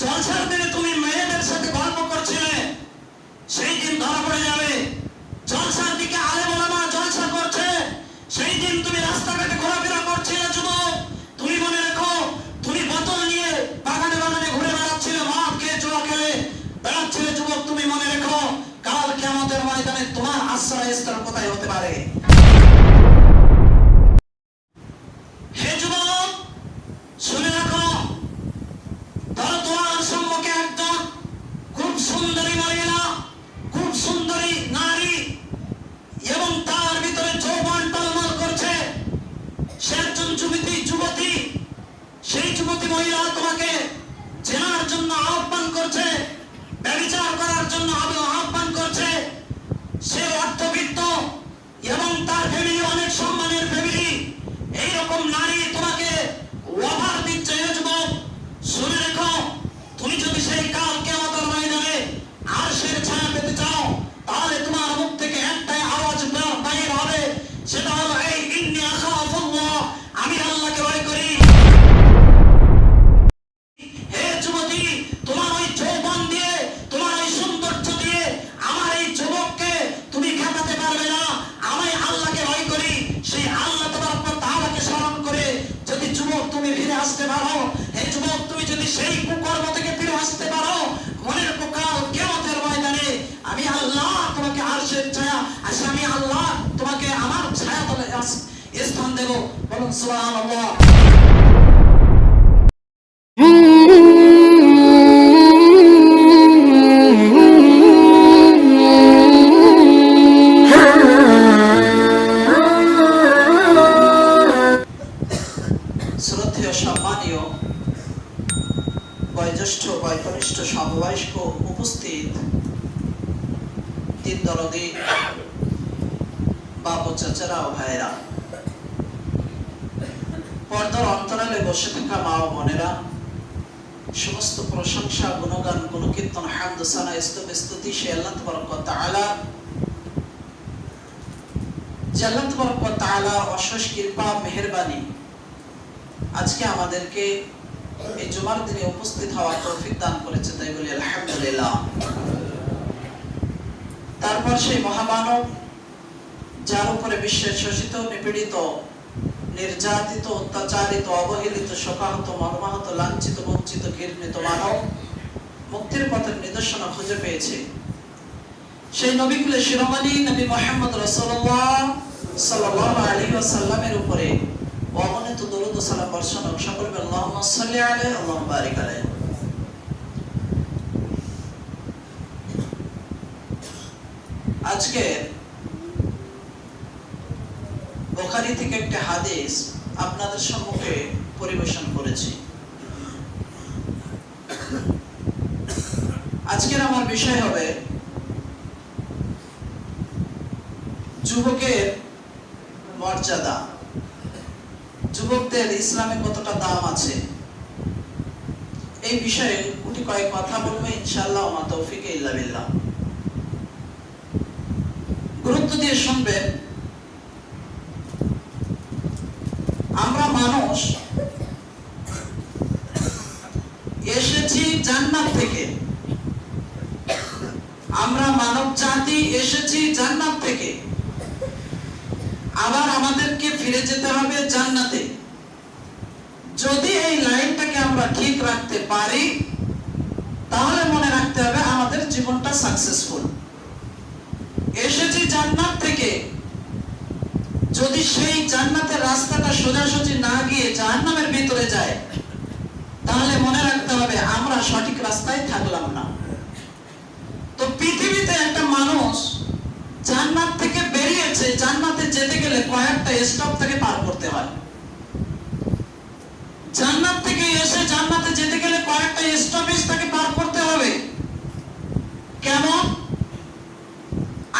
জলসার দিনে তুমি মেয়েদের সাথে গল্প করছিলে, সেই দিন ধরা পড়ে যাবে। জলসার দিকে আলেম ওলামা জলসা করছে, সেই দিন তুমি রাস্তাঘাটে ঘোরাফেরা করছিলে যুবক, তুমি মনে রেখো, তুমি বোতল নিয়ে বাগানে বাগানে ঘুরে বেড়াচ্ছিলে, মদ খেয়ে জুয়া খেলে বেড়াচ্ছিলে যুবক, তুমি মনে রেখো কাল কিয়ামতের ময়দানে তোমার আশ্রয়স্থল কোথায় হতে পারে। হে যুবক, শুনে রাখো, ধরো তোমার সম্মুখে একজন খুব সুন্দরী মহিলা, খুব সুন্দরী নারী, এবং তার ভিতরে যৌবন টলমল করছে, সে একজন যুবতী। সেই যুবতী মহিলা তোমাকে জেনার জন্য আহ্বান করছে, ব্যভিচার করার জন্য আহ্বান করছে। সে অর্থবিত্ত এবং তার ফ্যামিলি অনেক সম্মানের ফ্যামিলি। এইরকম নারী তোমাকে অফার দিচ্ছে। হে যুবক, শুনে রেখো, তুমি যদি সেই কাল কিয়ামতের ময়দানে আরশের ছায়া পেতে চাও, তাহলে তোমার মুখ থেকে একটাই আওয়াজ বাইর হবে, সেটা হলো এই ইন্নী আখাফুল্লাহ, আমি আল্লাহকে ভয় করি। হে যুবতী, তোমার ওই যৌবন দিয়ে, তোমার ওই সৌন্দর্য দিয়ে আমার এই যুবককে তুমি খেপাতে পারবে না। আমি আল্লাহকে ভয় করি। সেই আল্লাহ তাআলাকে স্মরণ করে যদি যুবক তুমি ফিরে আসতে পারো, হে যুবক, তুমি যদি সেই কুকর্ম থেকে ফিরে আসতে পারো, মনে রেখো কাল কিয়ামতের ময়দানে আমি আল্লাহ তোমাকে আরশের ছায়া, আমি আল্লাহ তোমাকে আমার ছায়া তলে স্থান দেব। বলুন সুবহানাল্লাহ। শ্রদ্ধেয় সম্মানীয় বয়োজ্যেষ্ঠ বয়োকনিষ্ঠ সমবয়স্ক উপস্থিত দিন দরদি বাবু চাচারা ও ভাইয়েরা, পর্দার অন্তরালে বসে থাকা মা ও বোনেরা, সমস্ত প্রশংসা, গুণগান, গুণকীর্তন, হামদ, সানা, স্তুতি সে আল্লাহ তাবারক ওয়া তাআলা, যে আল্লাহ তাবারক ওয়া তাআলার অশেষ কৃপা মেহেরবানি আজকে আমাদেরকে এই জুমার দিনে উপস্থিত হওয়ার তৌফিক দান করেছে, তাই বলি আলহামদুলিল্লাহ। তারপর সেই মহামানব, যার উপরে বিশ্বের শোষিত, নিপীড়িত, নির্যাতিত, অত্যাচারিত, অবহেলিত, শোকাহত, মর্মাহত, লাঞ্ছিত, বঞ্চিত, ঘৃণিত মানব মুক্তির পথের নিদর্শন খুঁজে পেয়েছে, সেই নবী কুলে শিরোমণি নবী মুহাম্মদ রাসূলুল্লাহ সাল্লাল্লাহু আলাইহি ওয়াসাল্লামের উপরে অগণিত দরুদ ও সালাম বর্ষণ হোক। সকলে বলেন আল্লাহুম্মা সাল্লি আলাইহি আল্লাহুম্মা বারিক আলাইহি। আজকে বুখারী থেকে একটা হাদিস আপনাদের সম্মুখে পরিবেশন করেছি। আজকের আমার বিষয় হবে যুবকের মর্যাদা, যুবকদের ইসলামে কতটা দাম আছে। এই বিষয়ে গুটি কয়েক কথা বলবো ইনশাআল্লাহ, ওয়া মা তাওফীকি ইল্লা বিল্লাহ। গুরুত্ব দিয়ে শুনবেন। আমরা মানুষ এসেছি জান্নাত থেকে, আমরা মানব জাতি এসেছি জান্নাত থেকে, আবার আমাদেরকে ফিরে যেতে হবে জান্নাতে। যদি এই লাইনটাকে আমরা ঠিক রাখতে পারি, তাহলে মনে রাখতে হবে আমাদের জীবনটা সাকসেসফুল। এসেছি জান্নাত থেকে, যদি সেই জান্নাতের রাস্তাটা সোজাসুজি না গিয়ে জাহান্নামের ভিতরে যায়, তাহলে মনে রাখতে হবে আমরা সঠিক রাস্তায় থাকলাম না। তো পৃথিবীতে একটা মানুষ জান্নাত থেকে বেরিয়েছে, জান্নাতে যেতে গেলে কয়েকটা স্টপ থেকে পার করতে হয়। জান্নাত থেকে এসে জান্নাতে যেতে গেলে কয়েকটা স্টপেজ থেকে পার করতে হবে। কেমন?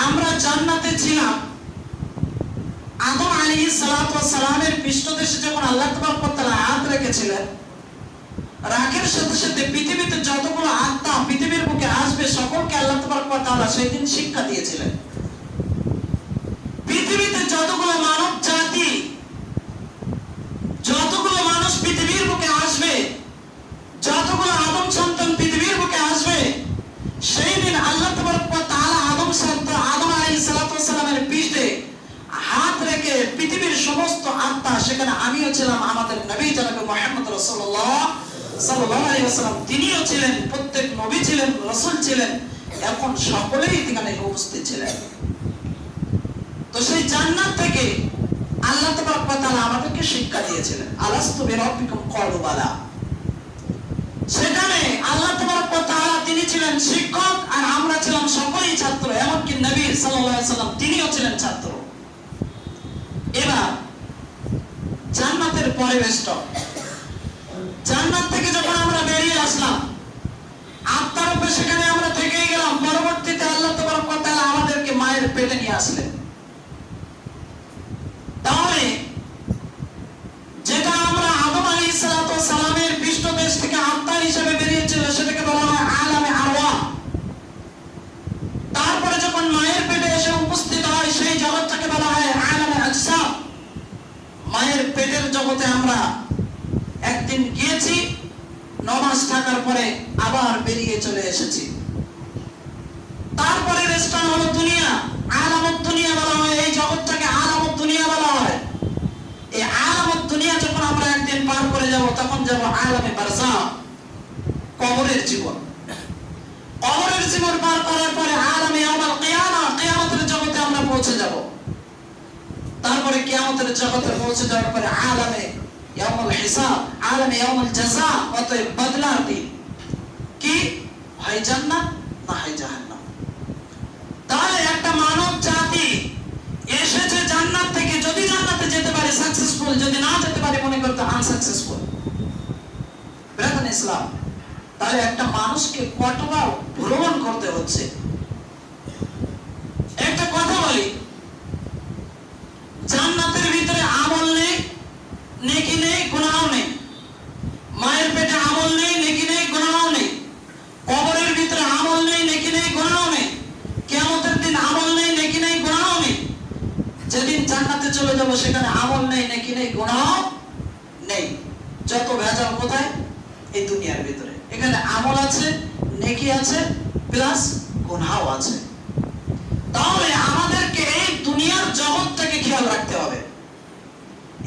আমরা জান্নাতে ছিলাম, আদম আলাইহিস সালাতু ওয়াস সালামের পৃষ্ঠদেশে যখন আল্লাহ তাবারক ওয়া তাআলা হাত রেখেছিলেন, রাখের সাথে সাথে পৃথিবীতে যতগুলো আত্মা পৃথিবীর বুকে আসবে সকলকে আল্লাহ তাবারক ওয়া তাআলা সেই দিন শিক্ষা দিয়েছিলেন। পৃথিবীতে যতগুলো মানব জাতি, যতগুলো মানুষ পৃথিবীর বুকে আসবে, যতগুলো আদম সন্তান রাসূলুল্লাহ সাল্লাল্লাহু আলাইহি ওয়াসাল্লাম তিনিও ছিলেন, প্রত্যেক নবী ছিলেন, রাসূল ছিলেন, এখন সকলেই এখানে উপস্থিত ছিলেন। তো সেই জান্নাত থেকে আল্লাহ তাবারক ওয়া তাআলা আমাদেরকে শিক্ষা দিয়েছিলেন, আলাস্তু বিরাব্বিকুম ক্বালু বালা। সেখানে আল্লাহ তাবারক ওয়া তাআলা তিনি ছিলেন শিক্ষক আর আমরা ছিলাম সকলেই ছাত্র, এমনকি নবী সাল্লাল্লাহু আলাইহি ওয়াসাল্লাম তিনিও ছিলেন ছাত্র। এবার জান্নাতের পরিবেশটা, জান্নাত থেকে যখন আমরা বেরিয়ে আসলাম, আত্মার উপরে সেখানে আমরা থেকেই গেলাম, পরবর্তীতে আল্লাহ তাবারক ওয়া তাআলা আমাদেরকে মায়ের পেটে নিয়ে আসলেন। তাহলে যেটা আমরা আদম আলাইহিস সালাতু ওয়াস সালামের পৃষ্ঠদেশ থেকে আত্মা হিসেবে বেরিয়েছিল সেটাকে বলা হয় আলামে আরওয়াহ। তারপরে যখন মায়ের পেটে এসে উপস্থিত হয় সেই জগৎটাকে বলা হয় আলামে আজসাম। মায়ের পেটের জগতে আমরা একদিন গিয়েছি, 9 মাস থাকার পরে আবার বেরিয়ে চলে এসেছি। তারপরে স্থান হলো দুনিয়া, আলামত দুনিয়া বলা হয়, এই জগৎটাকে আলামত দুনিয়া বলা হয়। এই আলামত দুনিয়া যখন আমরা একদিন পার করে যাব তখন যাব আলামে বারজাখ, কবরের জীবন। কবরের জীবন পার করার পরে আলামে ইয়াউমুল কিয়ামা, কিয়ামতের জগতে আমরা পৌঁছে যাব। তারপরে কিয়ামতের জগতে পৌঁছে যাওয়ার পরে আলামে ইয়াউমুল হিসাব, আলামে ইয়াউমুল জাযা, অতএব বদলার দিন। কি হয়, জান্নাত না হয় জাহান্নাম। তাহলে একটা মানব জাতি এসেছে জান্নাত থেকে, যদি জান্নাতে যেতে পারে সাকসেসফুল, যদি না যেতে পারে মনে করতে আনসাকসেসফুল। ব্রাদার ইসলাম, তাহলে একটা মানুষকে কতটা ভ্রমণ করতে হচ্ছে। একটা কথা বলি, জান্নাতের ভিতরে আমল নেই, নেকি নেই, গুনাহ নেই। মায়ের পেটে আমল নেই, নেকি নেই, গুনাহ নেই। কবরের ভিতরে আমল নেই, নেকি নেই, গুনাহ নেই। কিয়ামতের দিন আমল নেই, নেকি নেই, গুনাহ নেই। যেদিন জান্নাতে চলে যাব সেখানে আমল নেই, নেকি নেই, গুনাহ নেই। যত ভেজাল কোথায়? এই দুনিয়ার ভিতরে। এখানে আমল আছে, নেকি আছে, প্লাস গুনাহ আছে। তাহলে আমাদেরকে এই দুনিয়ার জগৎটাকে খেয়াল রাখতে হবে।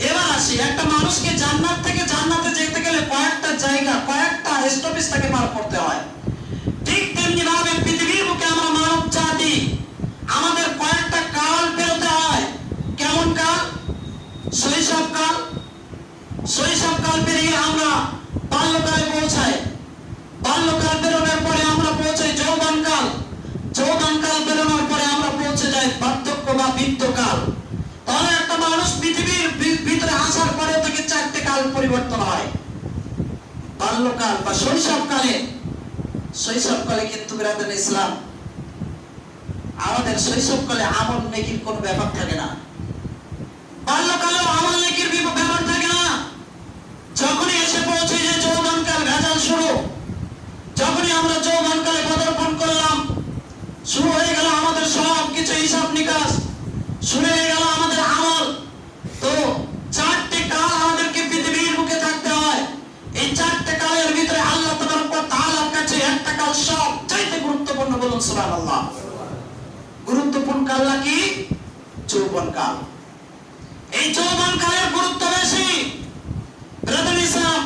এবার আসি, একটা মানুষকে জান্নাত থেকে জান্নাতে যেতে গেলে কয়েকটা জায়গা, কয়েকটা স্টপেজ তাকে পার করতে হয়। ঠিক তেমনি ভাবে পৃথিবীর বুকে আমরা মানব জাতি, আমাদের কয়েকটা কাল পেরোতে হয়। কেমন কাল? শৈশবকাল। শৈশবকাল পেরিয়ে আমরা বাল্যকালে পৌঁছাই। বাল্যকাল পেরোনোর পরে আমরা পৌঁছাই যৌবনকাল। যৌবনকাল পেরোনোর পরে আমরা পৌঁছে যাই বার্ধক্য বা বৃদ্ধকাল। তাহলে একটা মানুষ পৃথিবীর ভিতরে আসার পরে থেকে 4টে কাল পরিবর্তন হয়। বাল্যকাল বা শৈশবকালে, শৈশবকালে কিন্তু ব্রাদার ইসলাম আমাদের শৈশবকালে আমল নেকির কোনো ব্যাপার থাকে না। বাল্যকালেও আমল নেকির ব্যাপার থাকে না। যখনই এসে পৌঁছে যে যৌবনকাল, ভেজাল শুরু। যখনই আমরা যৌবনকালে পদার্পণ করলাম, শুরু হয়ে গেল আমাদের সব কিছু হিসাব নিকাশ, শুরু হয়ে গেল আমাদের আমল। তো 4টে কাল আমাদেরকে পৃথিবীর বুকে থাকতে হয়। এই 4টে কালের ভিতরে আল্লাহ তাবারক ওয়া তাআলার কাছে একটা কাল সবচাইতে গুরুত্বপূর্ণ, বলুন সুবহানাল্লাহ। গুরুত্বপূর্ণ কাল কি? যৌবনকাল। এই যৌবনকালের গুরুত্ব বেশি। ব্রাদার ইসলাম,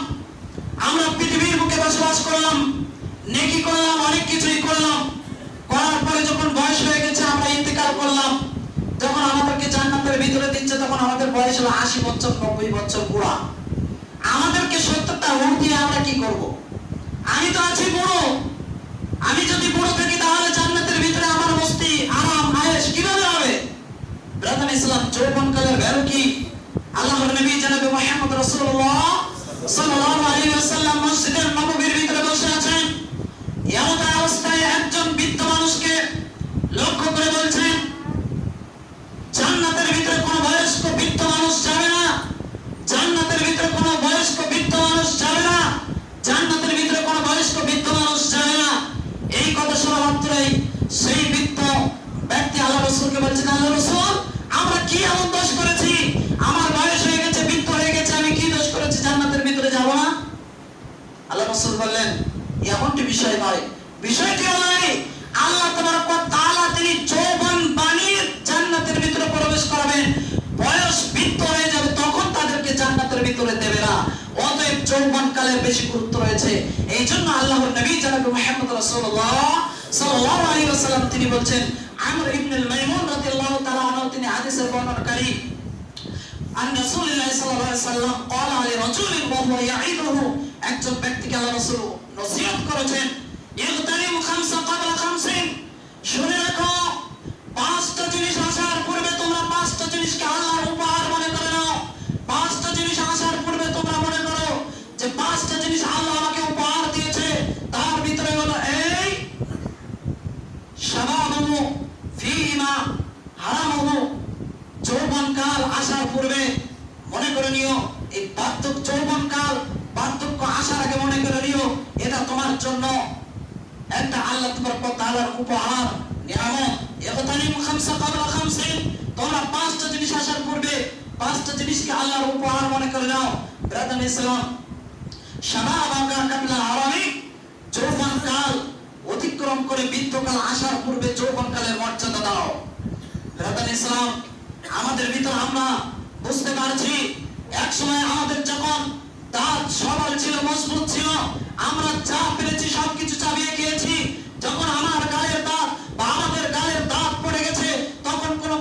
আমরা পৃথিবীর বুকে বসবাস করলাম, নেকি করলাম, অনেক কিছুই করলাম। করার পরে যখন বয়স হয়ে গেছে আমরা ইন্তেকাল করলাম। যখন আমাদেরকে জান্নাতের ভিতরে দিচ্ছে তখন আমাদের বয়স হলো 80 বছর, 90 বছর বুড়া। আমাদেরকে 70টা হুঁশ দিয়ে আমরা কি করব? আমি তো আছি বুড়ো। আমি যদি বুড়ো থাকি তাহলে জান্নাতের ভিতরে আমার মস্তি, আরাম, আয়েশ কিভাবে হবে? ব্রাদার ইসলাম, যৌবনকালের ভ্যালু কি? আল্লাহর নবী জনাবে মুহাম্মদ রাসূলুল্লাহ সাল্লাল্লাহু আলাইহি ওয়াসাল্লাম মসজিদের নববীর ভিতরে বসে আছেন। এমন অবস্থায় একজন বৃদ্ধ মানুষকে লক্ষ্য করে বলছেন, জান্নাতের ভিতরে কোনো বয়স্ক বৃদ্ধ মানুষ যাবে না। জান্নাতের ভিতরে কোনো বয়স্ক বৃদ্ধ মানুষ যাবে না। জান্নাতের ভিতরে কোনো বয়স্ক বৃদ্ধ মানুষ যাবে না। এই কথা শোনা মাত্রই সেই বৃদ্ধ ব্যক্তি আল্লাহ রাসূলকে বলছেন, আল্লাহ রাসূল, আমরা কি এমন দোষ করেছি? আমার বয়স হয়ে গেছে, বৃদ্ধ হয়ে গেছে, আমি কি দোষ করেছি জান্নাতের ভিতরে যাব না? আল্লাহ রাসূল বললেন, এমনটি বিষয় নয়। বিষয়টি হলো আল্লাহ তাবারক ওয়া তাআলা তিনি যৌবন বানিয়ে জান্নাতের ভিতরে প্রবেশ করাবেন। বয়স বৃদ্ধ হয়ে যাবে তখন তাদেরকে জান্নাতের ভিতরে দেবে না। অতএব যৌবনকালের বেশি গুরুত্ব রয়েছে। এই জন্য আল্লাহর নবী জনাব মুহাম্মদ রাসূলুল্লাহ সাল্লাল্লাহু আলাইহি ওয়াসাল্লাম তিনি বলছেন, আমর ইবনে মাইমুন রাদিয়াল্লাহু তাআলা আনহু তিনি হাদিসের বর্ণনাকারী, আন রাসূলুল্লাহ সাল্লাল্লাহু আলাইহি ওয়াসাল্লাম ক্বালা লি রাজুলিন ওয়া হুয়া ইয়াঈদুহু, একজন ব্যক্তিকে আল্লাহ রাসূল নসিহত করেছেন, ইগতানিম খামসা ক্বাবলা খামসিন, শুনে রাখো পাঁচটা জিনিস আসার পূর্বে তোমরা পাঁচটা জিনিসকে আল্লাহর উপহার মনে করে নাও। পাঁচটা জিনিস আসার পূর্বে তোমরা মনে করো যে পাঁচটা জিনিস আল্লাহ আমাকে উপহার দিয়েছে। তার ভিতরে হলো এই শাবাবুহু ফীমা হারামুহু, যৌবনকাল আসার পূর্বে মনে করে নিও, এই বার্ধক্য যৌবনকাল বার্ধক্য আসার আগে মনে করে নিও এটা তোমার জন্য একটা আল্লাহ তাআলার উপহার নিয়ামত। ইগতানিম খামসা ক্বাবলা খামসিন, তোমরা পাঁচটা জিনিস আসার পূর্বে পাঁচটা জিনিসকে আল্লাহর উপহার মনে করে নাও। ব্রাদার ইসলাম, শাবাবাকা ক্বাবলা হারামি, যৌবনকাল অতিক্রম করে বৃদ্ধকাল আসার পূর্বে যৌবনকালের মর্যাদা দাও। ব্রাদার ইসলাম, আমাদের ভিতর আমরা বুঝতে পারছি এক সময় আমাদের যখন দাঁত সবল ছিল, মজবুত ছিল, আমরা যা পেরেছি সবকিছু চাবিয়ে খেয়েছি। যখন আমার গালের দাঁত বা আমাদের গালের দাঁত পড়ে গেছে, তখন কোনো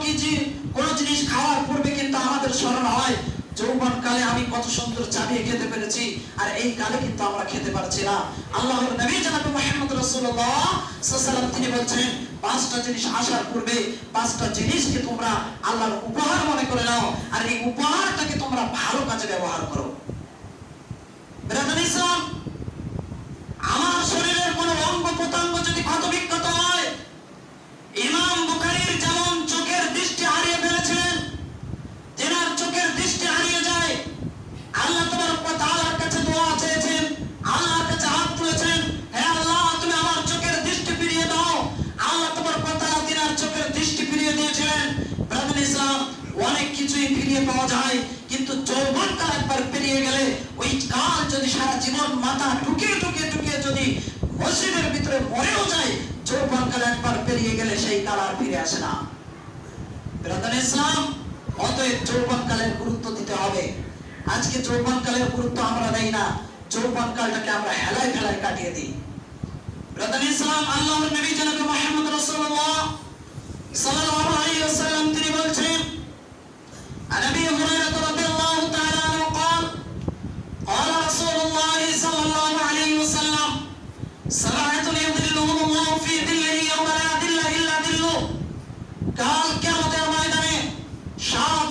জিনিস খাওয়ার পূর্বে কিন্তু আমাদের স্মরণ হয় যৌবনকালে আমি কত সুন্দর চাবিয়ে খেতে পেরেছি, আর এই কালে কিন্তু আমরা খেতে পারছি না। আল্লাহর নবী জনাব মুহাম্মদ রাসূলুল্লাহ সাল্লাল্লাহু আলাইহি ওয়াসাল্লাম তিনি বলছেন, পাঁচটা জিনিস আসার পূর্বে পাঁচটা জিনিসকে তোমরা আল্লাহর উপহার মনে করে নাও, আর এই উপহারটাকে তোমরা ভালো কাজে ব্যবহার করো। ব্রাদার ইসলাম, আমার শরীরের কোন অঙ্গ প্রত্যঙ্গ যদি ক্ষত বিক্ষত হয়, ইমাম বুখারীর যেমন চোখের দৃষ্টি হারিয়ে ফেলেছিলেন, যেনার চোখের দৃষ্টি হারিয়ে যায়, আল্লাহ তাবারক ওয়া তাআলার কাছে দোয়া চেয়েছেন, আল্লাহর কাছে হাত তুলেছেন, হে আল্লাহ তুমি আমার চোখের দৃষ্টি ফিরিয়ে দাও। আল্লাহ তাবারক ওয়া তাআলা তিনার চোখের দৃষ্টি ফিরিয়ে দিয়েছিলেন। ব্রাদার ইসলাম, অনেক কিছুই ফিরিয়ে পাওয়া যায়, কিন্তু যৌবনকাল একবার পেরিয়ে গেলে ওই কাল যদি সারা জীবন মাথা ঠুকিয়ে ঠুকিয়ে ঠুকিয়ে যদি মসজিদের ভিতরে মরেও যায়, যৌবনকাল একবার পেরিয়ে গেলে সেই কাল আর ফিরে আসে না। ব্রাদার ইসলাম, অতএব যৌবনকালের গুরুত্ব দিতে হবে। আজকে যৌবনকালের গুরুত্ব আমরা দেই না, যৌবনকালটাকে আমরা হেলায় ফেলায় কাটিয়ে দিই। ব্রাদার ইসলাম, আল্লাহর নবী জনাব মুহাম্মদ রাসূলুল্লাহ সাল্লাল্লাহু আলাইহি ওয়াসাল্লাম তিনি বলছেন, عن ابي هريره رضي الله تعالى عنه قال قال رسول الله صلى الله عليه وسلم سبعه يظلهم الله في ظله يوم لا ظل الا ظله, কাল কিয়ামতের ময়দানে সাত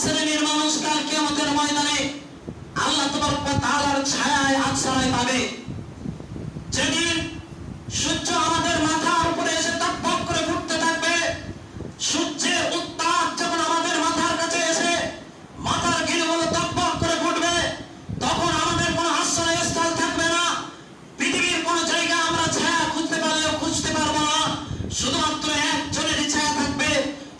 শ্রেণীর মানুষ কাল কিয়ামতের ময়দানে আল্লাহ তাবারক ওয়া তাআলার ছায়ায় আশ্রয় পাবে। যেদিন সূর্য আমাদের মাথার উপরে এসে টকবক করে ফুটতে থাকবে, সূর্যের উত্তাপ যখন আমাদের মাথার কাছে এসে মাথার গিলগুলো টকবক করে ফুটবে, তখন আমাদের কোনো আশ্রয়স্থল থাকবে না। পৃথিবীর কোনো জায়গা আমরা ছায়া খুঁজতে পারলেও খুঁজতে পারবো না, শুধুমাত্র একজনেরই ছায়া থাকবে।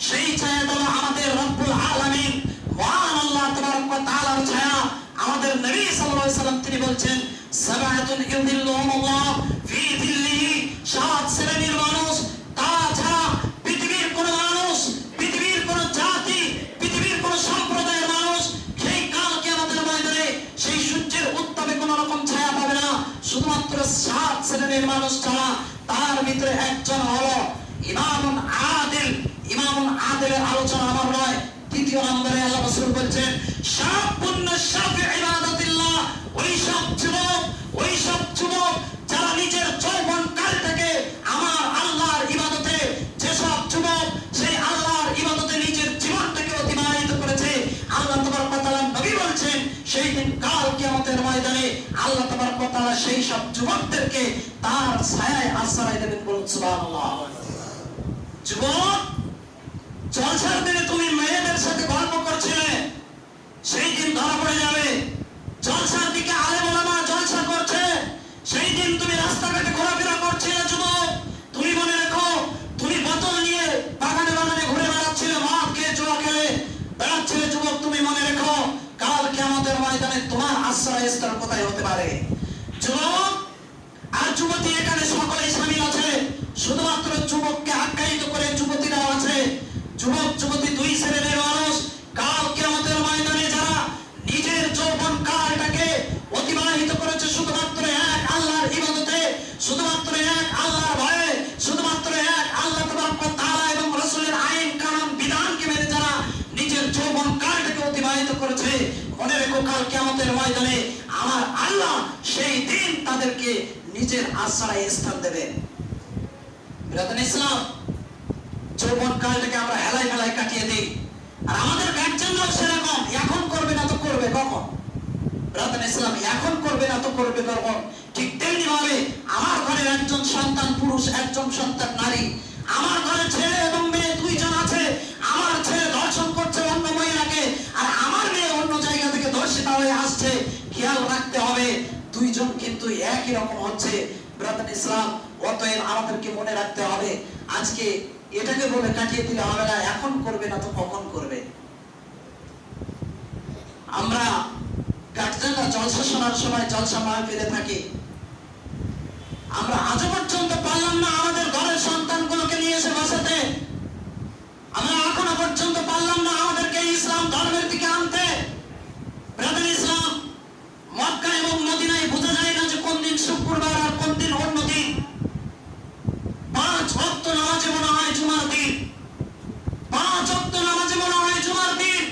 সেই ছায়াটা হলো আমাদের রব্বুল আলামিন মহান আল্লাহ তাবারক ওয়া তাআলার ছায়া। আমাদের নবী সাল্লাল্লাহু আলাইহি ওয়াসাল্লাম তিনি বলছেন, সাবআতুন ইউযিল্লুহুমুল্লাহ ফি যিল্লিহি, সাত শ্রেণীর মানুষ, তাছাড়া পৃথিবীর কোন মানুষ, পৃথিবীর কোন জাতি, পৃথিবীর কোন সম্প্রদায়ের মানুষ সেই কাল কিয়ামতের ময়দানে সেই সূর্যের উত্তাপে কোন রকম ছায়া পাবে না, শুধুমাত্র সাত শ্রেণীর মানুষ ছাড়া। তার ভিতরে একজন হলো ইমামুন আদিল। ইমামুন আদিলের আলোচনা আমার নয়, দ্বিতীয় নম্বরে আল্লাহ রাসূল বলছেন, শাবুন নাশাফি ইবাদাতিল্লাহ, ওই সব যুবক যারা নিজের যৌবন কালটাকে আমার আল্লাহর ইবাদতে, যেসব যুবক সেই আল্লাহর ইবাদতে নিজের জীবনটাকে অতিবাহিত করেছে, আল্লাহ তাবারক ওয়া তাআলা নবী বলছেন সেই দিন কাল কিয়ামতের ময়দানে আল্লাহ তাবারক ওয়া তাআলা সেই সব যুবকদেরকে তার ছায়ায় আশ্রয় দেবেন। বলুন সুবহানাল্লাহ। যুবক, জলসার দিনে তুমি মেয়েদের সাথে গল্প করছিলে, সেই দিন ধরা পড়ে যাবে। জলসার দিকে আলেম ওলামা জলসা করছে, সেই দিন তুমি রাস্তাঘাটে ঘোরাফেরা করছিলে। যুবক, তুমি মনে রেখো, তুমি বোতল নিয়ে বাগানে বাগানে ঘুরে বেড়াচ্ছিলে, মদ খেয়ে জুয়া খেলে বেড়াচ্ছিলে। যুবক, তুমি মনে রেখো, কাল কিয়ামতের ময়দানে তোমার আশ্রয়স্থল কোথায় হতে পারে। যুবক আর যুবতী এখানে সকলেই শামিল আছে, শুধুমাত্র যুবককে আখ্যায়িত করে যুবতীরাও আছে। যুবক যুবতী দুই শ্রেণীর মানুষ কাল কিয়ামতের ময়দানে যারা নিজের যৌবন কালটাকে অতিবাহিত করেছে শুধুমাত্র এক আল্লাহর ইবাদতে, শুধুমাত্র এক আল্লাহর ভয়ে, শুধুমাত্র এক আল্লাহ তাআলা এবং রাসূলের আইন কানুন বিধানকে মেনে যারা নিজের যৌবন কালটাকে অতিবাহিত করেছে, মনে রেখো কাল কিয়ামতের ময়দানে আমার আল্লাহ সেই দিন তাদেরকে নিজের আশ্রয়ে স্থান দেবেন। ব্রাদার ইসলাম, যৌবন কালটাকে আমরা হেলায় মেলায় কাটিয়ে দিই, আর আমাদের গার্জেনরাও সেরকম, এখন করবে না তো করবে কখন? ব্রাদার ইসলাম, এখন করবে না তো করবে কখন? ঠিক তেমনি ভাবে আমার ঘরের একজন সন্তান পুরুষ, একজন সন্তান নারী, আমার ঘরে ছেলে এবং মেয়ে দুইজন আছে। আমার ছেলে ধর্ষণ করছে অন্য মহিলাকে, আর আমার মেয়ে অন্য জায়গা থেকে ধর্ষিতা হয়ে আসছে। খেয়াল রাখতে হবে দুইজন কিন্তু একই রকম হচ্ছে। ব্রাদার ইসলাম, অতএব আমাদেরকে মনে রাখতে হবে আজকে এটাকে বলে কাটিয়ে দিলে হবে না, এখন করবে না তো কখন করবে। আমরা গার্জেনরা জলসা শোনার সময় জলসা মাহফিলে থাকি, আমরা আজও পর্যন্ত পারলাম না আমাদের ঘরের সন্তানগুলোকে নিয়ে এসে বসাতে, আমরা এখনো পর্যন্ত পারলাম না আমাদেরকে ইসলাম ধর্মের দিকে আনতে। ব্রাদার ইসলাম, মক্কা এবং মদিনায় বোঝা যায় না যে কোন দিন শুক্রবার আর কোন দিন অন্য দিন। 5 ওয়াক্ত নামাজে মনে হয় জুমার দিন, 5 ওয়াক্ত নামাজে মনে হয় জুমার দিন।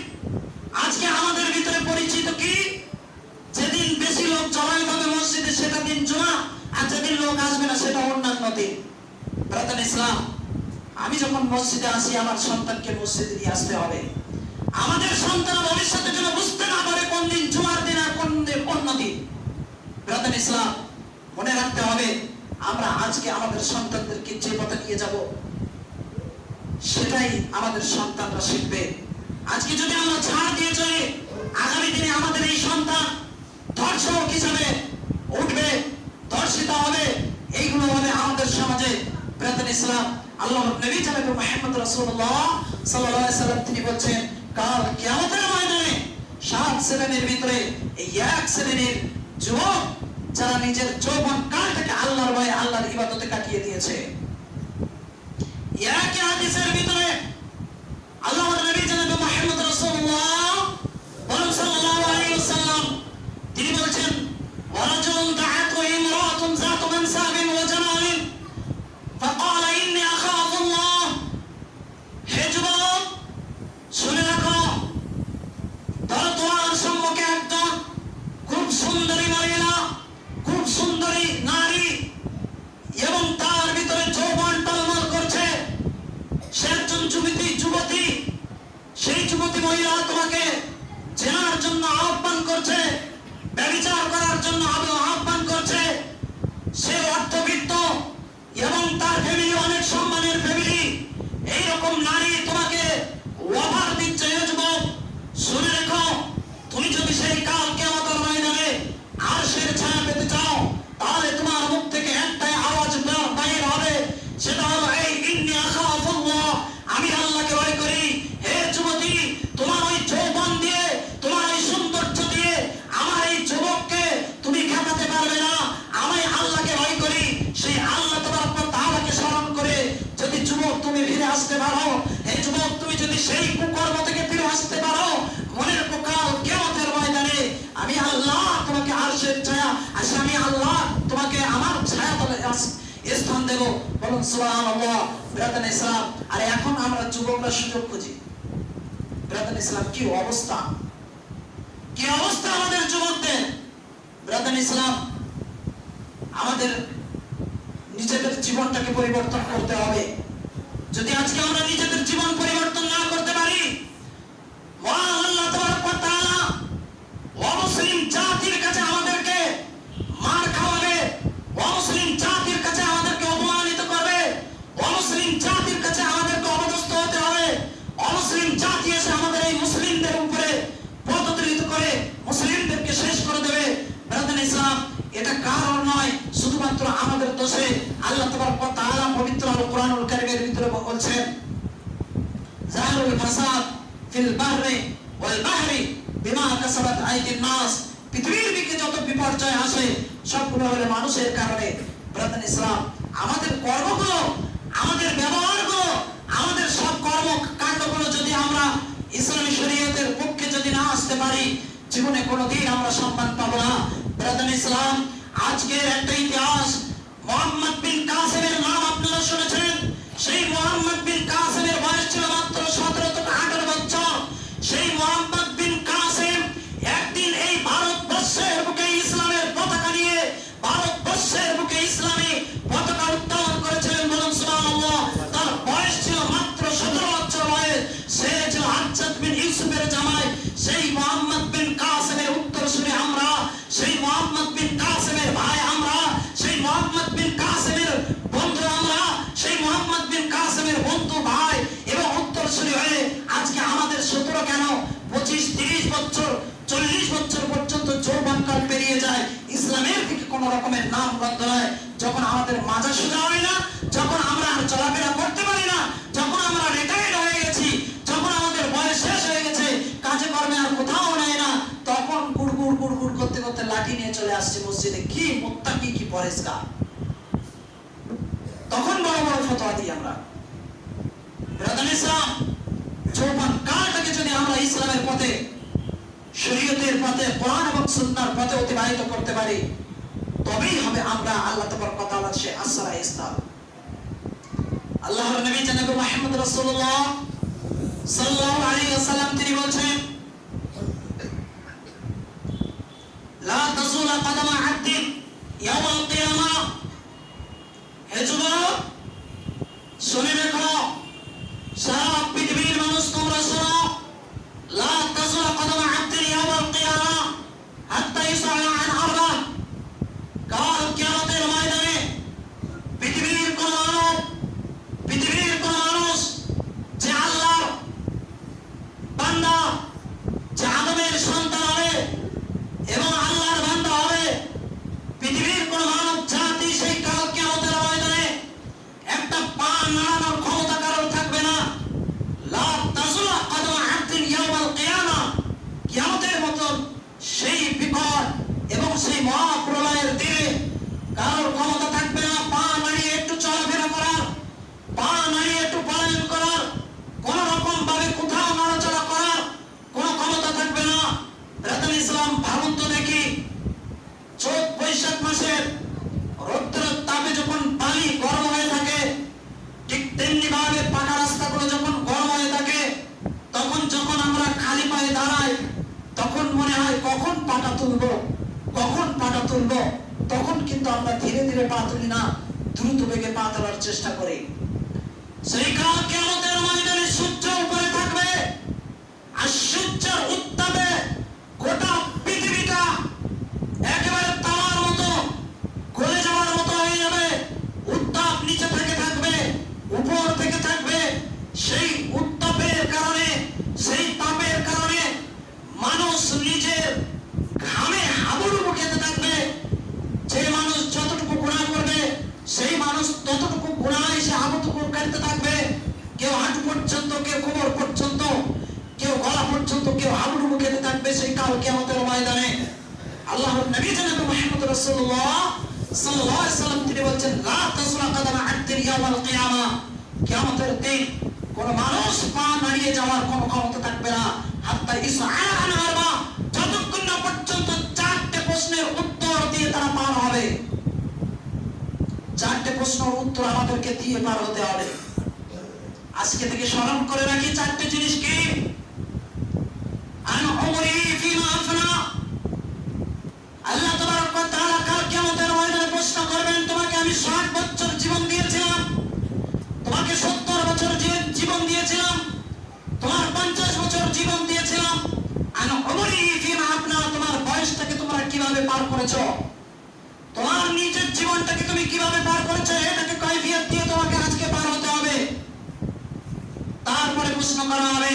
আজকে আমাদের ভিতরে পরিচিত কি, যেদিন বেশি লোক জমায়েত হবে মসজিদে সেটা দিন জুমা, আর যেদিন লোক আসবে না সেটা অন্যান্য দিন। ব্রাদার ইসলাম, আমি যখন মসজিদে আসি আমার সন্তানকে মসজিদে নিয়ে আসতে হবে। আমাদের সন্তান ভবিষ্যতে যেন বুঝতে না পারে কোন দিন জুমার দিন আর কোন দিন অন্য দিন। ব্রাদার ইসলাম, মনে রাখতে হবে আমরা আজকে আমাদের সন্তানদেরকে যে পথে নিয়ে যাব সেটাই আমাদের সন্তানরা শিখবে। আজকে যদি আমরা ছাড় দিয়ে চলি, আগামী দিনে আমাদের এই সন্তান ধর্ষক হিসাবে উঠবে, ধর্ষিতা হবে, এইগুলো হবে আমাদের সমাজে। ব্রাদার ইসলাম, আল্লাহর নবী জনাব মুহাম্মদ রাসূলুল্লাহ সাল্লাল্লাহু আলাইহি সাল্লাম তিনি বলেন, কাল কিয়ামতের ময়দানে 7 শ্রেণীর ভিতরে এই এক শ্রেণীর যুবক যারা নিজের যৌবন কালটাকে আল্লাহর ভয়ে আল্লাহর ইবাদতে কাটিয়ে দিয়েছে। একই হাদিসের ভিতরে আল্লাহর নবী জনাব মুহাম্মদ রাসূলুল্লাহ সাল্লাল্লাহু আলাইহি ওয়াসাল্লাম তিনি বলেন, ওয়ারাজুলুন দাআতু ইমরাতুন যাতু মানসাবিন ওয়া জামালিন ফাকালা ইন্নী আখাফুল্লাহ। হে যুবক, শুনে রাখো, ধরো তোমার সম্মুখে একজন খুব সুন্দরী মহিলা, খুব সুন্দরী নারী, এবং তার ভিতরে যৌবন টলমল করছে, সে একজন যুবতী। সেই যুবতী মহিলা তোমাকে জেনার জন্য আহ্বান করছে, ব্যভিচার করার জন্য আহ্বান করছে। সে অর্থবিত্ত এবং তার ফ্যামিলি অনেক সম্মানের ফ্যামিলি। এইরকম নারী তোমাকে অফার দিচ্ছে। হে যুবক, শুনে রেখো, তুমি যদি সেই কাল কিয়ামতের ময়দানে আরশের ছায়া পেতে চাও, তাহলে তোমার মুখ থেকে একটাই আওয়াজ বাইর হবে, সেটা হলো এই ইন্নী আখাফুল্লাহ, আমি আল্লাহকে ভয় করি। হে যুবতী, তোমার ওই যৌবন দিয়ে, তোমার ওই সৌন্দর্য দিয়ে আমার এই যুবককে তুমি খেপাতে পারবে না। আমি আল্লাহকে ভয় করি। সেই আল্লাহ তাআলাকে স্মরণ করে যদি যুবক তুমি ফিরে আসতে পারো, হে যুবক, তুমি যদি সেই কুকর্ম থেকে ফিরে আসতে পারো, মনে রেখো কাল কিয়ামতের ময়দানে আমি আল্লাহ তোমাকে আরশের ছায়া, আমি আল্লাহ তোমাকে আমার ছায়া তলে স্থান দেব। বলুন সুবহানাল্লাহ। ব্রাদার ইসলাম, আর এখন আমরা যুবকরা সুযোগ খুঁজি। ব্রাদার ইসলাম, কি অবস্থা, কি অবস্থা আমাদের যুবকদের। ব্রাদার ইসলাম, আমাদের নিজেদের জীবনটাকে পরিবর্তন করতে হবে। যদি আজকে আমরা নিজেদের জীবন পরিবর্তন না করতে পারি, মহান আল্লাহ তাবারক ওয়া তাআলা অমুসলিম জাতির কাছে আমাদেরকে মার খাওয়াবে, অমুসলিম জাতির কাছে আমাদেরকে অপমানিত করবে, অমুসলিম জাতির কাছে আমাদেরকে অপদস্থ হতে হবে। অমুসলিম জাতি এসে আমাদের এই মুসলিমদের উপরে পদদলিত করে মুসলিমদেরকে শেষ করে দেবে। ব্রাদার ইসলাম, এটা কারণ নয়, শুধুমাত্র আমাদের দোষে। আল্লাহ তাবারক ওয়া তাআলা পবিত্র আল কোরআনুল কারীমের ভিতরে বলছেন, জাহারুল ফাসাদ ফিল বাহরি ওয়াল বাহরি বিমা কাসাবাত আইদিন নাস। পৃথিবীর দিকে যত বিপর্যয় আসে সবগুলো হলো মানুষের কারণে। ব্রাদার ইসলাম, আমাদের কর্মগুলো, আমাদের ব্যবহারগুলো, আমাদের সব কর্মকাণ্ডগুলো যদি আমরা ইসলামী শরীয়তের পক্ষে যদি না আসতে পারি, জীবনে কোনোদিন আমরা সম্মান পাবো না। ব্রাদার ইসলাম, আজকের একটা ইতিহাস, মোহাম্মদ বিন কাসেমের নাম আপনারা শুনেছেন। সেই মোহাম্মদ বিন কাসেমের বয়স ছিল মাত্র 17 থেকে 18 বছর। সেই মোহাম্মদ বিন কাসেম একদিন এই ভারতবর্ষের বুকে ইসলামের পতাকা নিয়ে ভারতবর্ষের বুকে ইসলামী পতাকা উত্তোলন করেছিলেন। বলুন সুবহানাল্লাহ। তার বয়স ছিল মাত্র 17 বছর বয়স। সে ছিল হাজ্জাজ বিন ইউসুফের জামাই। সেই মোহাম্মদ বিন কাসেমের উত্তরসূরি আমরা, সেই মোহাম্মদ বিন কাসেমের ভাই আমরা, সেই মোহাম্মদ বিন কাসেমের বন্ধু আমরা, সেই মোহাম্মদ বিন কাসেমের বন্ধু ভাই এবং উত্তরসূরি হয়ে আজকে আমাদের 17 কেন 25, 30 বছর, 40 বছর পর্যন্ত যৌবনকাল পেরিয়ে যায়, ইসলামের দিকে কোন রকমের নাম গন্ধ নয়। যখন আমাদের মাজা সোজা হয় না, যখন আমরা আর চলাফেরা করতে পারি না, যখন আমরা রিটায়ার্ড হয়ে গেছি, যখন আমাদের বয়স শেষ হয়ে গেছে, কাজে কর্মে আর কোথাও নেয় না, তখন গুড়গুড় গুড়গুড় করতে করতে লাঠি নিয়ে চলে আসছে মসজিদে। কি মুত্তাকি, কি পরেজগার, তখন বড় বড় ফতোয়া দিই আমরা। ব্রাদার ইসলাম, যৌবন কালটাকে যদি আমরা ইসলামের পথে, শরীয়তের পথে, কোরআন এবং সুন্নাহর পথে অতিবাহিত করতে পারি, তবেই হবে আমরা আল্লাহ তাবারক ওয়া তাআলার সেই আসরায়ে ইসলাম। আল্লাহর নবী জনাব মুহাম্মদ রাসূলুল্লাহ সাল্লাল্লাহু আলাইহি ওয়াসাল্লাম তিনি বলেন, লা তাযুলা কদমা আবদিন ইয়াওমাল কিয়ামাহ। হে যুবক, শুনে রেখো, সারা পৃথিবীর মানুষ তোমরা শোনো, লা তাযুলা কদমা আবদিন ইয়াওমাল কিয়ামাহ হাত্তা ইউসআলা আন আরবা। কাল কিয়ামতের ময়দানে পৃথিবীর কোন মানব, পৃথিবীর কোন মানুষ যে আল্লাহর বান্দা, যে আদমের সন্তান হবে এবং আল্লাহর বান্দা হবে, পৃথিবীর কোন মানব জাতি সেই কাল কিয়ামতের ময়দানে একটা পা নাড়ানোর ক্ষমতা কারোর থাকবে না। লা তাযুলা কদমা আবদিন ইয়াওমাল কিয়ামাহ, কিয়ামতের মতো সেই বিপদ এবং সেই মহাপ্রলয়ের দিনে কারোর ক্ষমতা থাকবে না পা নাড়িয়ে একটু চলাফেরা করার, পা নাড়িয়ে একটু পলায়ন করার, কোন রকম ভাবে কোথাও নড়াচড়া করার কোন ক্ষমতা থাকবে না। ব্রাদার ইসলাম, ভাবুন তো দেখি, চৈত বৈশাখ মাসের রৌদ্রের তাপে যখন পানি গরম হয়ে থাকে, ঠিক তেমনি ভাবে পাকা রাস্তাগুলো যখন গরম হয়ে থাকে, তখন যখন আমরা খালি পায়ে দাঁড়াই, তখন মনে হয় কখন পাটা তুলবো, কখন পাটা তুলবো। তখন কিন্তু আমরা ধীরে ধীরে পা তুলি না, দ্রুত বেগে পা তোলার চেষ্টা করি। সেই কাল কিয়ামতের ময়দানে সূর্য উপরে থাকবে, আর সূর্যের উত্তাপে গোটা পৃথিবীটা একেবারে তামার মতো গলে যাওয়ার মতো হয়ে যাবে। উত্তাপ নিচে থেকে থাকবে, উপর থেকে থাকবে। সেই উত্তাপের কারণে, সেই তাপের কারণে মানুষ নিজের ঘামে হাবুডুবু খেতে থাকবে। যে মানুষ যতটুকু গুনাহ করবে, সেই মানুষ ততটুকু গুনাহে সে হাবুডুবু খেতে থাকবে। কেউ হাঁটু পর্যন্ত, কেউ কোমর পর্যন্ত, কেউ গলা পর্যন্ত, কেউ হাবুডুবু খেতে থাকবে সেই কাল কিয়ামতের ময়দানে। আল্লাহর নবী জনাব মুহাম্মদ রাসূলুল্লাহ সাল্লাল্লাহু আলাইহি ওয়াসাল্লাম তিনি বলেন, লা তাযুলা কদমা আবদিন ইয়াওমাল কিয়ামাহ, কিয়ামতের দিন কোন মানুষ পা নাড়িয়ে যাওয়ার কোন ক্ষমতা থাকবে না। হাত্তা ইউসআলা আন আরবা, যতক্ষণ না পর্যন্ত 4টে প্রশ্নের উত্তর দিয়ে তারা পার হবে। 4টে প্রশ্নের উত্তর আমাদেরকে দিয়ে পার হতে হবে। আজকে থেকে স্মরণ করে রাখি 4টে জিনিস কি? আন উমরি ফিমা আফনা, আল্লাহ তাবারক ওয়া তাআলা কাল কিয়ামতের ময়দানে প্রশ্ন করবেন, তোমাকে আমি 60 বছর জীবন দিয়েছিলাম, তোমাকে 70 বছর জীবন দিয়েছিলাম, তোমার 50 বছর জীবন দিয়েছিলাম। আন উমরি ফিমা আফনা, তোমার বয়সটাকে তোমরা কিভাবে পার করেছো, তোমার নিজের জীবনটাকে তুমি কিভাবে পার করেছো, এটাকে কাইফিয়ত দিয়ে তোমাকে আজকে পার হতে হবে। তারপরে প্রশ্ন করা হবে,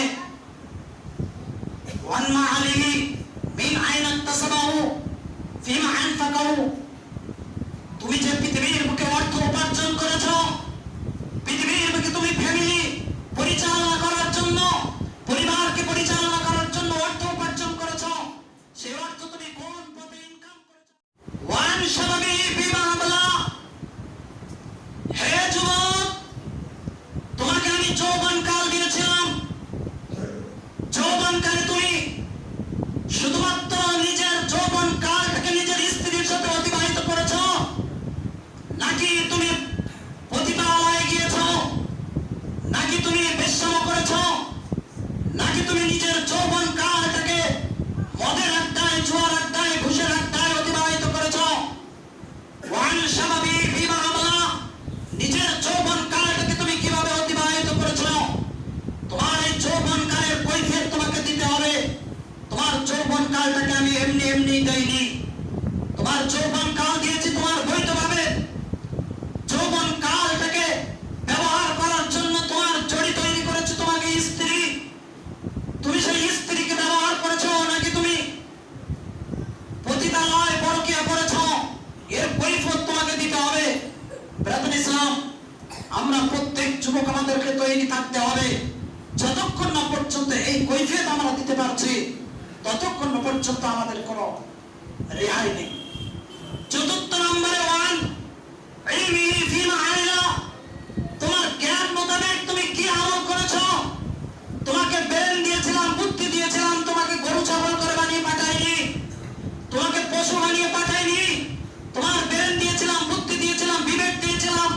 ওয়ান মাআলিহি মিন আইনা ইকতাসাবাহু ফিমা আনফাকাহু, তুমি যে পৃথিবীর বুকে অর্থ উপার্জন করেছো, পৃথিবীর বুকে তুমি ফ্যামিলি পরিচালনা করার জন্য, পরিবারকে পরিচালনা করার জন্য অর্থ উপার্জন করেছো, সেই অর্থ তুমি কোন পথে ইনকাম করেছো। ওয়ান শাবাবি ফিমা আবলা, হে যুবক, তোমাকে আমি যৌবনকাল দিয়েছিলাম, যৌবনকালে তুমি শুধুমাত্র তৈরি থাকতে হবে। যতক্ষণ না পর্যন্ত এই কৈফিয়ত আমরা দিতে পারছি, ততক্ষণ না পর্যন্ত আমাদের কোনো রেহাই নেই। চতুর্থ নম্বরে ওয়ান ইলমিহি ফিমা আমিলা, তোমার জ্ঞান মোতাবেক তুমি কি আমল করেছো। তোমাকে ব্রেন দিয়েছিলাম, বুদ্ধি দিয়েছিলাম, তোমাকে গরু ছাগল করে বানিয়ে পাঠাইনি, তোমাকে পশু বানিয়ে পাঠাইনি। তোমার ব্রেন দিয়েছিলাম, বুদ্ধি দিয়েছিলাম, বিবেক দিয়েছিলাম,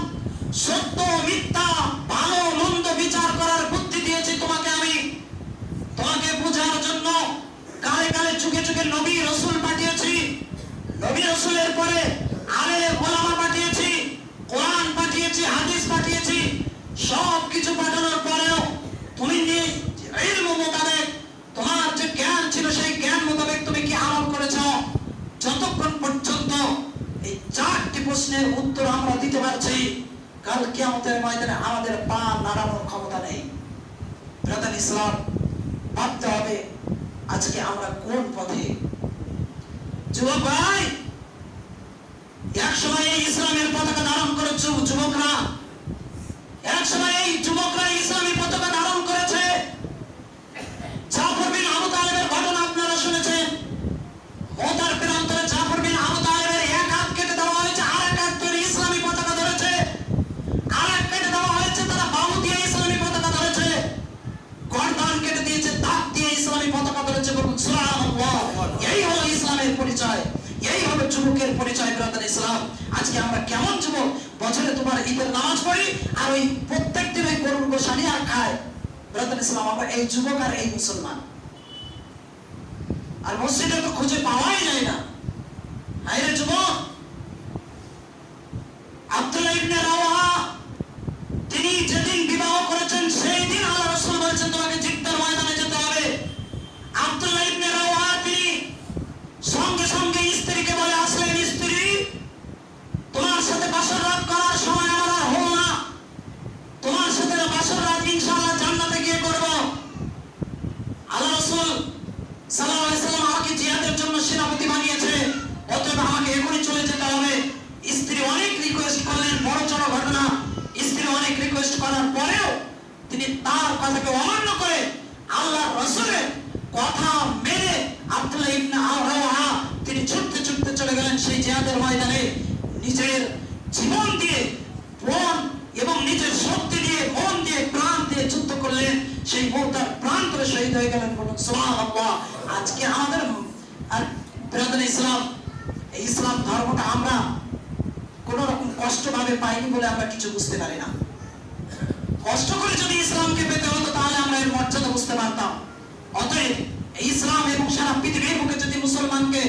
সত্য মিথ্যা ভালো মন্দ বিচার করার বুদ্ধি দিয়েছি তোমাকে আমি। তোমাকে বোঝার জন্য কালে কালে যুগে যুগে নবী রাসূল পাঠিয়েছি, নবী রাসূলের পরে আলেম ওলামা পাঠিয়েছি, কোরআন পাঠিয়েছি, হাদিস পাঠিয়েছি। সব কিছু পাঠানোর পরেও তুমি ইলম মোতাবেক তোমার যে জ্ঞান ছিল সেই জ্ঞান মোতাবেক তুমি কি আমল করেছো। যতক্ষণ পর্যন্ত এই চারটি প্রশ্নের উত্তর আমরা দিতে পারছি, কাল কিয়ামতের ময়দানে আমাদের পা নাড়ানোর ক্ষমতা নেই। ব্রাদার ইসলাম, ভাবতে হবে আজকে আমরা কোন পথে। যুবক ভাই, এক সময় এই ইসলামের পতাকা ধারণ করেছে যুবকরা, এক সময় এই যুবকরা ইসলামী পতাকা ধারণ করেছে। জাফর বিন আবু তালেবের ঘটনা আপনারা শুনেছেন। মোতার প্রান্তরে জাফর বিন আবু তালেবের এক হাত কেটে দেওয়া হয়েছে, আর এক হাত ধরে ইসলামী পতাকা ধরেছে, আর এক কেটে দেওয়া হয়েছে তারা বাহু দিয়ে ইসলামী পতাকা ধরেছে, গর্দান কেটে দিয়েছে, দাঁত দিয়ে ইসলামী পতাকা ধরেছে। বলুন সুবহানাল্লাহ। এই হলো ইসলামের পরিচয়, এই হলো যুবকের পরিচয়। ব্রাদার ইসলাম, আজকে আমরা কেমন যুবক, বছরে তোমার ঈদের নামাজ পড়ি আর ওই প্রত্যেক দিন ওই গরুর গোশানি আর খায়। ব্রাদার ইসলাম, আমরা এই যুবক আর এই মুসলমান। আর মসজিদে তো খুঁজে পাওয়াই যায় না। আরে যুবক, আব্দুল্লাহ ইবনে রাওয়াহা তিনি যেদিন বিবাহ করেছেন সেই দিন আল্লাহ রাসূল বলেছেন তোমাকে জিদ্দার ময়দানে যেতে হবে। আব্দুল্লাহ ইবনে রাওয়াহা তিনি সঙ্গে সঙ্গে স্ত্রীকে বলে আসলেন, স্ত্রী তোমার সাথে বাসর রাত করার সময় আমার আর হলো না, তোমার সাথে বাসর রাত ইনশাআল্লাহ জান্নাতে গিয়ে করব। আল্লাহ রাসূল সাল্লাল্লাহু আলাইহি সাল্লাম আমাকে জিহাদের জন্য সেনাপতি বানিয়েছে, অতএব আমাকে এখনই চলে যেতে হবে। স্ত্রী অনেক রিকোয়েস্ট করলেন, বড় চড় ঘটনা। স্ত্রী অনেক রিকোয়েস্ট করার পরেও তিনি তার কথাকে অমান্য করে আল্লাহর রাসূলের কথা মেনে আব্দুল্লাহ ইবনে রাওয়াহা তিনি ছুটতে ছুটতে চলে গেলেন সেই জিহাদের ময়দানে। নিজের জীবন দিয়ে প্রাণ এবং নিজের শক্তি দিয়ে মন দিয়ে প্রাণ দিয়ে যুদ্ধ করলেন, সেই মোতার প্রাণ করে শহীদ হয়ে গেলেন। বলুন সুবহানাল্লাহ। আজকে আমাদের ব্রাদার ইসলাম, এই ইসলাম ধর্মটা আমরা কোন রকম কষ্ট ভাবে পাইনি বলে আমরা কিছু বুঝতে পারি না। কষ্ট করে যদি ইসলামকে পেতে হতো তাহলে আমরা এর মর্যাদা বুঝতে পারতাম। অতএব এই ইসলাম এবং সারা পৃথিবীর বুকে যদি মুসলমানকে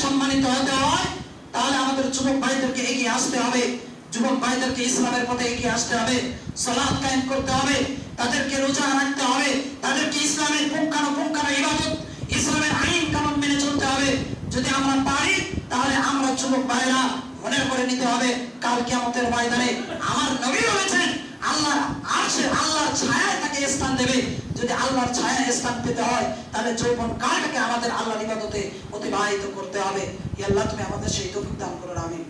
সম্মানিত হতে হয়, তাহলে আমাদের যুবক ভাইদেরকে এগিয়ে আসতে হবে, যুবক ভাইদেরকে ইসলামের পথে এগিয়ে আসতে হবে, সালাত কায়েম করতে হবে, তাদেরকে রোজা রাখতে হবে, তাদেরকে ইসলামের পুঙ্খানুপুঙ্খানু ইবাদত, ইসলামের আইন কানুন মেনে চলতে হবে। যদি আমরা পারি তাহলে আমরা যুবক ভাইরা মনে করে নিতে হবে কাল কিয়ামতের ময়দানে আমার নবী বলেছেন আল্লাহ আরশে আল্লাহর ছায়ায় তাকে স্থান দেবে। যদি আল্লাহর ছায়ায় স্থান পেতে হয় তাহলে যৌবন কালটাকে আমাদের আল্লাহর ইবাদতে অতিবাহিত করতে হবে। আল্লাহ তুমি আমাদের সেই তৌফিক দান করো। আমিন।